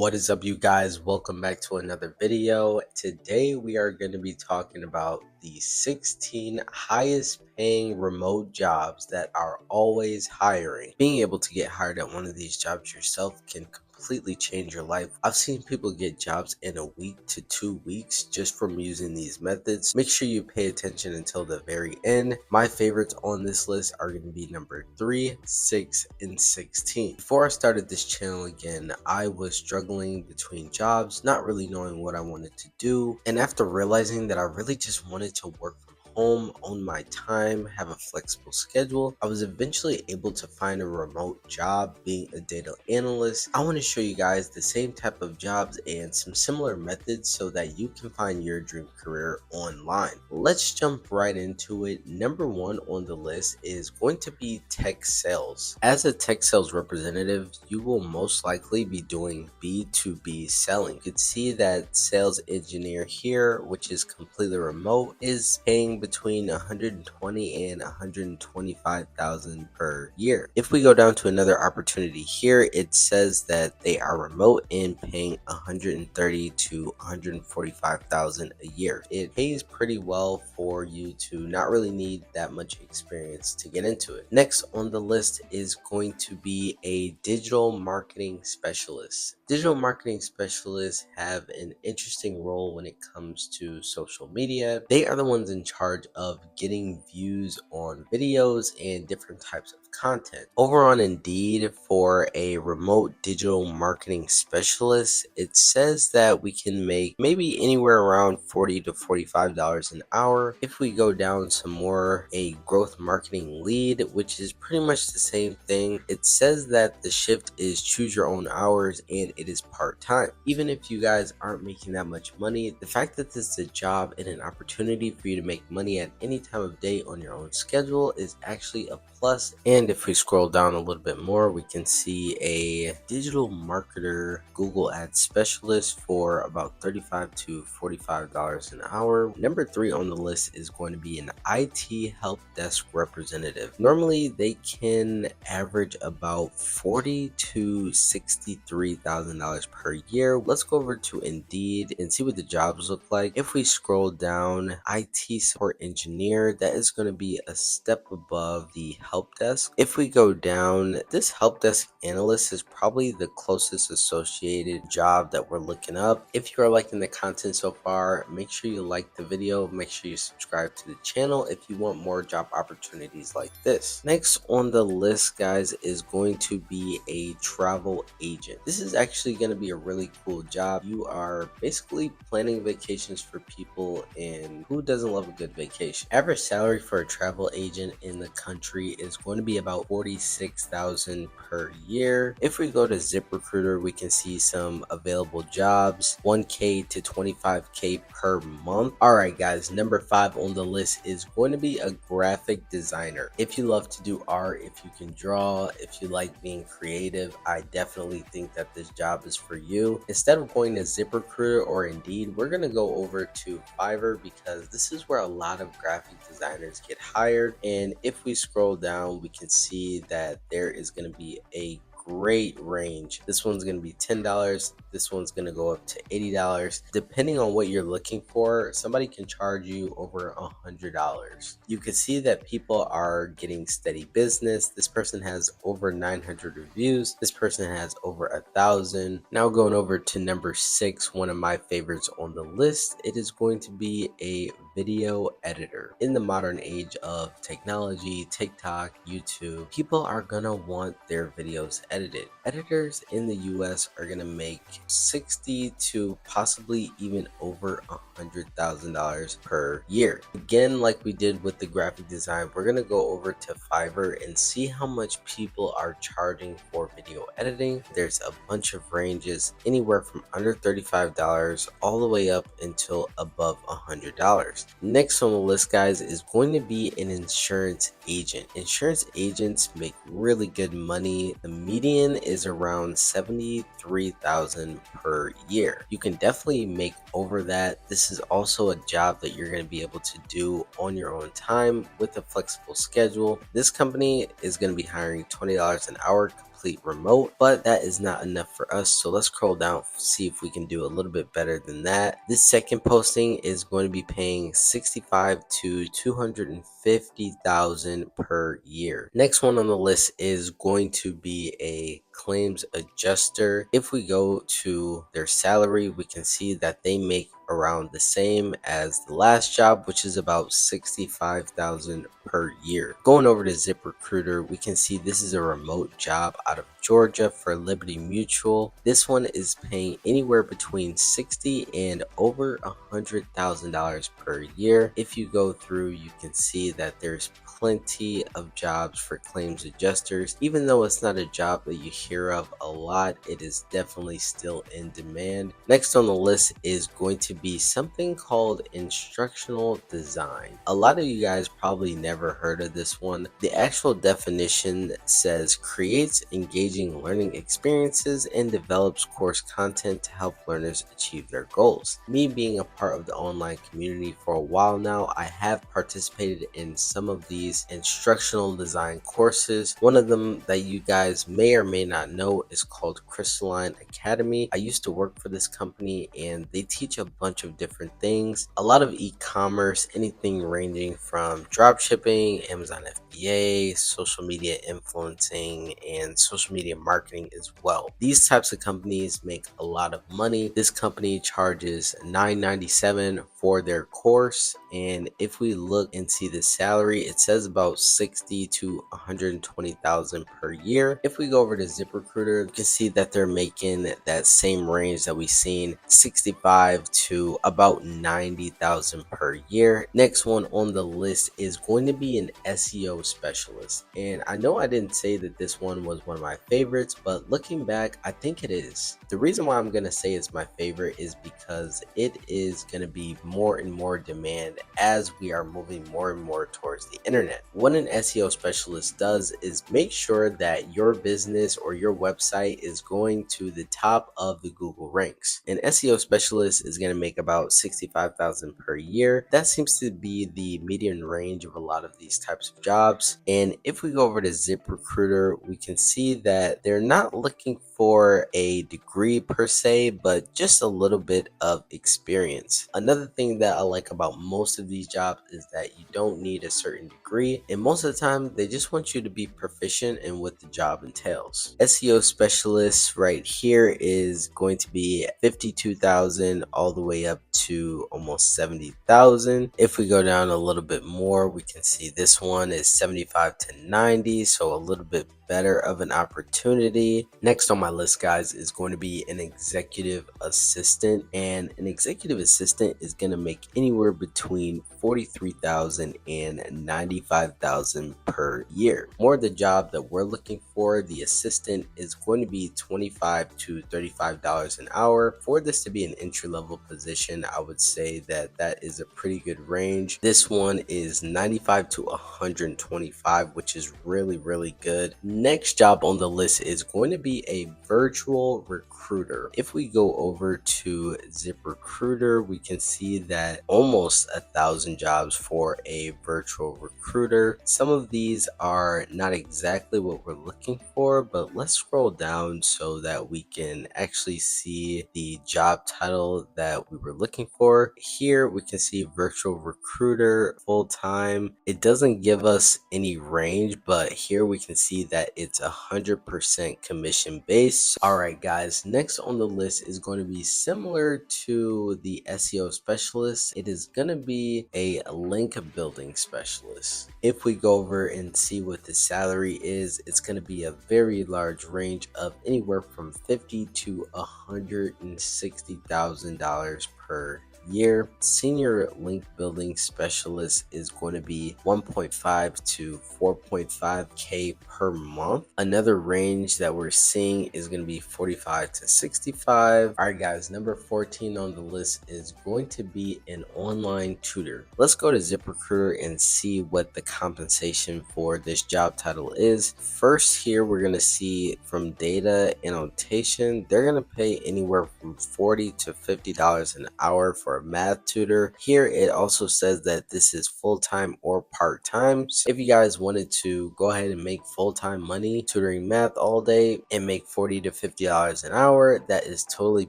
What is up, you guys? Welcome back to another video. Today we are going to be talking about the 16 highest paying remote jobs that are always hiring. Being able to get hired at one of these jobs yourself can completely change your life. I've seen people get jobs in a week to 2 weeks just from using these methods. Make sure you pay attention until the very end. My favorites on this list are going to be number 3, 6, and 16. Before I started this channel again, I was struggling between jobs, not really knowing what I wanted to do. And after realizing that I really just wanted to work from home, own my time, have a flexible schedule, I was eventually able to find a remote job being a data analyst. I want to show you guys the same type of jobs and some similar methods so that you can find your dream career online. Let's jump right into it. Number 1 on the list is going to be tech sales. As a tech sales representative, you will most likely be doing B2B selling. You can see that sales engineer here, which is completely remote, is paying between $120,000 and $125,000 per year. If we go down to another opportunity here, it says that they are remote and paying $130,000 to $145,000 a year. It pays pretty well for you to not really need that much experience to get into it. Next on the list is going to be a digital marketing specialist. Digital marketing specialists have an interesting role when it comes to social media. They are the ones in charge of getting views on videos and different types of content. Over on Indeed, for a remote digital marketing specialist, it says that we can make maybe anywhere around $40 to $45 an hour. If we go down some more, a growth marketing lead, which is pretty much the same thing, it says that the shift is choose your own hours and it is part-time. Even if you guys aren't making that much money, the fact that this is a job and an opportunity for you to make money at any time of day on your own schedule is actually a plus. And if we scroll down a little bit more, we can see a digital marketer Google Ads specialist for about $35 to $45 an hour. Number 3 on the list is going to be an IT help desk representative. Normally they can average about $40,000 to $63,000 per year. Let's go over to Indeed and see what the jobs look like. If we scroll down, IT support engineer, that is going to be a step above the help desk. If we go down, this help desk analyst is probably the closest associated job that we're looking up. If you are liking the content so far, make sure you like the video, make sure you subscribe to the channel if you want more job opportunities like this. Next on the list, guys, is going to be a travel agent. This is actually going to be a really cool job. You are basically planning vacations for people, and who doesn't love a good vacation? Average salary for a travel agent in the country is going to be about $46,000 per year. If we go to ZipRecruiter, we can see some available jobs, $1K to $25K per month. All right, guys, number 5 on the list is going to be a graphic designer. If you love to do art, if you can draw, if you like being creative, I definitely think that this job is for you. Instead of going to ZipRecruiter or Indeed, we're going to go over to Fiverr because this is where a lot of graphic designers get hired. And if we scroll down, we can see that there is going to be a great range. This one's going to be $10. This one's going to go up to $80. Depending on what you're looking for, somebody can charge you over $100. You can see that people are getting steady business. This person has over 900 reviews. This person has over 1,000. Now going over to number 6, one of my favorites on the list, it is going to be a video editor. In the modern age of technology, TikTok, YouTube, people are gonna want their videos edited. Editors in the US are gonna make $60,000 to possibly even over $100,000 per year. Again, like we did with the graphic design, we're gonna go over to Fiverr and see how much people are charging for video editing. There's a bunch of ranges, anywhere from under $35 all the way up until above $100. Next on the list, guys, is going to be an insurance agent. Insurance agents make really good money. The median is around $73,000 per year. You can definitely make over that. This is also a job that you're going to be able to do on your own time with a flexible schedule. This company is going to be hiring $20 an hour, complete remote, but that is not enough for us. So let's scroll down, see if we can do a little bit better than that. This second posting is going to be paying 65 to 250,000 per year. Next one on the list is going to be a claims adjuster. If we go to their salary, we can see that they make around the same as the last job, which is about 65,000 per year. Going over to ZipRecruiter, we can see this is a remote job out of Georgia for Liberty Mutual. This one is paying anywhere between $60 and over $100,000 per year. If you go through, you can see that there's plenty of jobs for claims adjusters. Even though it's not a job that you hear of a lot, it is definitely still in demand. Next on the list is going to be something called instructional design. A lot of you guys probably never heard of this one. The actual definition says creates engaging learning experiences and develops course content to help learners achieve their goals. Me being a part of the online community for a while now, I have participated in some of these instructional design courses. One of them that you guys may or may not know is called Crystalline Academy. I used to work for this company and they teach a bunch of different things. A lot of e-commerce, anything ranging from drop shipping, Amazon FBA, social media influencing, and social media marketing as well. These types of companies make a lot of money. This company charges $9.97 for their course, and if we look and see the salary, it says about 60 to 120,000 per year. If we go over to ZipRecruiter, you can see that they're making that same range that we've seen, 65 to about 90,000 per year. Next one on the list is going to be an SEO specialist, and I know I didn't say that this one was one of my favorites, but looking back, I think it is. The reason why I'm going to say it's my favorite is because it is going to be more and more demand as we are moving more and more towards the internet. What an SEO specialist does is make sure that your business or your website is going to the top of the Google ranks. An SEO specialist is going to make about 65,000 per year. That seems to be the median range of a lot of these types of jobs. And if we go over to ZipRecruiter, we can see that they're not looking for a degree per se, but just a little bit of experience. Another thing that I like about most of these jobs is that you don't need a certain degree, and most of the time they just want you to be proficient in what the job entails. SEO specialist right here is going to be 52,000 all the way up to almost 70,000. If we go down a little bit more, we can see this one is 75 to 90, so a little bit better of an opportunity. Next on my list, guys, is going to be an executive assistant, and an executive assistant is going to make anywhere between 43,000 and 95,000 per year. More the job that we're looking for, the assistant is going to be $25 to $35 an hour. For this to be an entry-level position, I would say that that is a pretty good range. This one is 95 to 125, which is really good. Next job on the list is going to be a virtual recruiter. If we go over to ZipRecruiter, we can see that almost 1,000 jobs for a virtual recruiter. Some of these are not exactly what we're looking for, but let's scroll down so that we can actually see the job title that we were looking for. Here we can see virtual recruiter full-time. It doesn't give us any range, but here we can see that it's 100% commission based. All right, guys, next on the list is going to be similar to the SEO specialist. It is going to be a link building specialist. If we go over and see what the salary is, it's going to be a very large range of anywhere from $50,000 to $160,000 per year. Senior link building specialist is going to be 1.5 to 4.5k per month. Another range that we're seeing is going to be 45 to 65. All right, guys, number 14 on the list is going to be an online tutor. Let's go to ZipRecruiter and see what the compensation for this job title is. First, here we're going to see from data annotation, they're going to pay anywhere from $40 to $50 an hour for a math tutor. Here it also says that this is full-time or part-time. So if you guys wanted to go ahead and make full-time money tutoring math all day and make $40 to $50 an hour, that is totally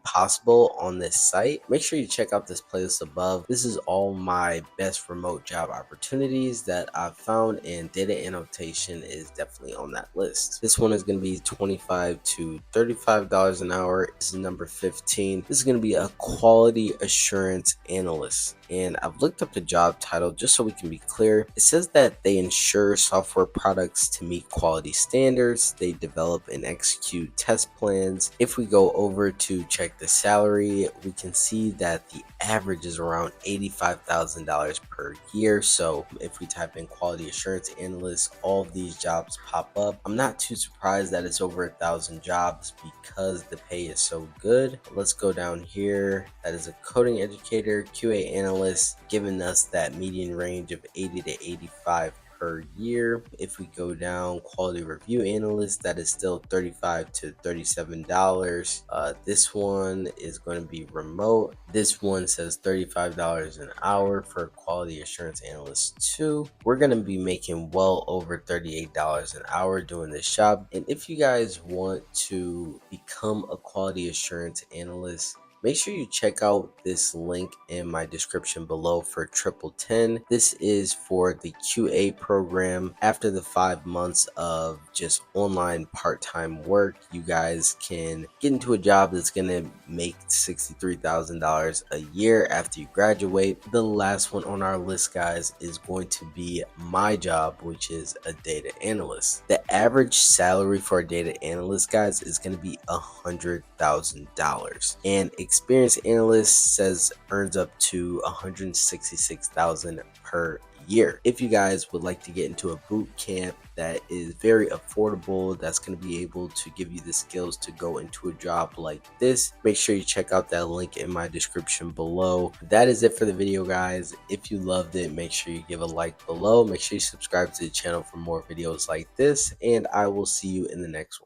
possible on this site. Make sure you check out this playlist above. This is all my best remote job opportunities that I've found, and data annotation is definitely on that list. This one is going to be $25 to $35 an hour. This is number 15. This is going to be a quality assurance analyst. And I've looked up the job title just so we can be clear. It says that they ensure software products to meet quality standards. They develop and execute test plans. If we go over to check the salary, we can see that the average is around $85,000 per year. So if we type in quality assurance analyst, all of these jobs pop up. I'm not too surprised that it's over 1,000 jobs because the pay is so good. Let's go down here. That is a coding educator, QA analyst, giving us that median range of 80 to 85 per year. If we go down, quality review analyst, that is still $35 to $37. This one is going to be remote. This one says $35 an hour for quality assurance analyst 2. We're going to be making well over $38 an hour doing this job. And if you guys want to become a quality assurance analyst, make sure you check out this link in my description below for 1010. This is for the QA program. After the 5 months of just online part-time work, you guys can get into a job that's going to make $63,000 a year after you graduate. The last one on our list, guys, is going to be my job, which is a data analyst. The average salary for a data analyst, guys, is going to be $100,000, and experienced analyst says earns up to $166,000 per year. If you guys would like to get into a boot camp that is very affordable, that's going to be able to give you the skills to go into a job like this, make sure you check out that link in my description below. That is it for the video, guys. If you loved it, make sure you give a like below. Make sure you subscribe to the channel for more videos like this, and I will see you in the next one.